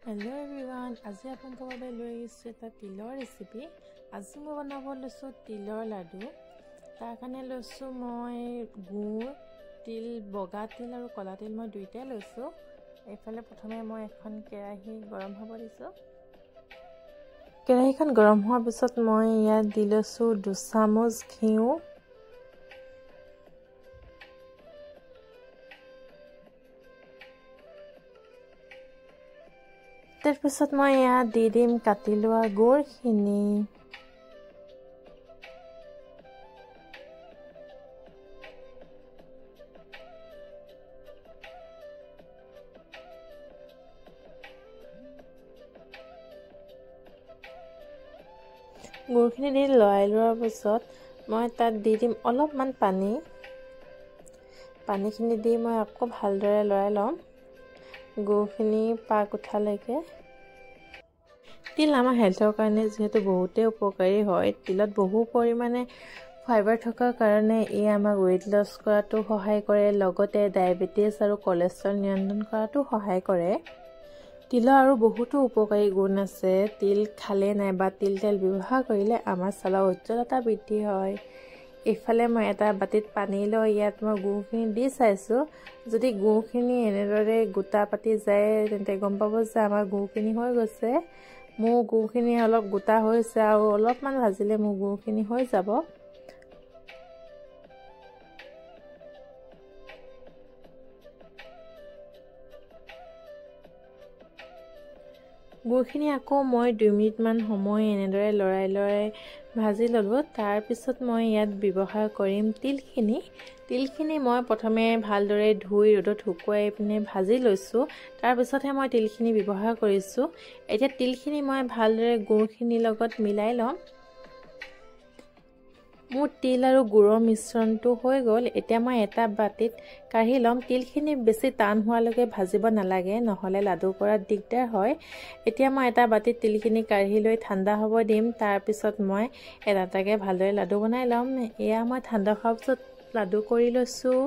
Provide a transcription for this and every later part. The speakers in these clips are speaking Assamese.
Hello everyone, আজি আপোনালোকৰ বাবে লৈ আহিছোঁ এটা তিলৰ ৰেচিপি। আজি মই বনাব লৈছোঁ তিলৰ লাডু। তাৰ কাৰণে লৈছোঁ মই গুড়, তিল, বগা তিল আৰু কলা তিল মই দুইটাই লৈছোঁ। এইফালে প্ৰথমে মই এখন কেৰাহী গৰম হ'ব দিছোঁ। কেৰাহীখন গৰম হোৱাৰ পিছত মই ইয়াত দি লৈছোঁ 2 চামুচ ঘিউ। তাৰপিছত মই ইয়াত দি দিম কাটি লোৱা গুড়খিনি। গুড়খিনি দি লৰাই লোৱাৰ পিছত মই তাত দি দিম অলপমান পানী। পানীখিনি দি মই আকৌ ভালদৰে লৰাই ল'ম গুড়খিনি পাক উঠালৈকে। তিল আমাৰ হেল্থৰ কাৰণে যিহেতু বহুতেই উপকাৰী হয়, তিলত বহু পৰিমাণে ফাইবাৰ থকাৰ কাৰণে ই আমাক ৱেইট লছ কৰাতো সহায় কৰে, লগতে ডায়েবেটিছ আৰু কলেষ্ট্ৰল নিয়ন্ত্ৰণ কৰাতো সহায় কৰে। তিলৰ আৰু বহুতো উপকাৰী গুণ আছে। তিল খালে নাইবা তিল তেল ব্যৱহাৰ কৰিলে আমাৰ ছালৰ উজ্জ্বলতা বৃদ্ধি হয়। এইফালে মই এটা বাতিত পানী লৈ ইয়াত মই গুড়খিনি দি চাইছোঁ। যদি গুড়খিনি এনেদৰে গোটা পাতি যায় তেন্তে গম পাব যে আমাৰ গুড়খিনি হৈ গৈছে। মোৰ গুড়খিনি অলপ গোটা হৈছে আৰু অলপমান ভাজিলে মোৰ গুড়খিনি হৈ যাব। গুড়খিনি আকৌ মই 2 মিনিটমান সময় এনেদৰে লৰাই ভাজি ল'লোঁ। তাৰপিছত মই ইয়াত ব্যৱহাৰ কৰিম তিলখিনি মই প্ৰথমে ভালদৰে ধুই ৰ'দত শুকুৱাই পিনে ভাজি লৈছোঁ। তাৰপিছতহে মই তিলখিনি ব্যৱহাৰ কৰিছোঁ। এতিয়া তিলখিনি মই ভালদৰে গুড়খিনিৰ লগত মিলাই ল'ম। মোৰ তিল আৰু গুড়ৰ মিশ্ৰণটো হৈ গ'ল। এতিয়া মই এটা বাতিত কাঢ়ি ল'ম। তিলখিনি বেছি টান হোৱালৈকে ভাজিব নালাগে, নহ'লে লাডু কৰাত দিগদাৰ হয়। এতিয়া মই এটা বাতিত তিলখিনি কাঢ়ি লৈ ঠাণ্ডা হ'ব দিম। তাৰপিছত মই এটা এটাকৈ ভালদৰে লাডু বনাই ল'ম। এয়া মই ঠাণ্ডা হোৱাৰ পিছত লাডু কৰি লৈছোঁ।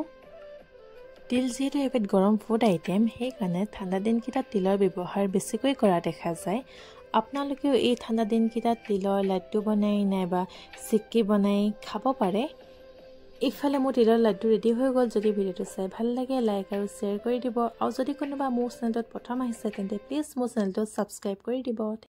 তিল যিহেতু এবিধ গৰম ফুড আইটেম, সেইকাৰণে ঠাণ্ডা দিনকেইটাত তিলৰ ব্যৱহাৰ বেছিকৈ কৰা দেখা যায়। আপোনালোকেও এই ঠাণ্ডা দিনকেইটাত তিলৰ লাড্ডু বনাই নাইবা চিক্কি বনাই খাব পাৰে। ইফালে মোৰ তিলৰ লাড্ডু ৰেডি হৈ গ'ল। যদি ভিডিঅ'টো চাই ভাল লাগে লাইক আৰু শ্বেয়াৰ কৰি দিব। আৰু যদি কোনোবা মোৰ চেনেলটোত প্ৰথম আহিছে তেন্তে প্লিজ মোৰ চেনেলটো ছাবস্ক্ৰাইব কৰি দিব।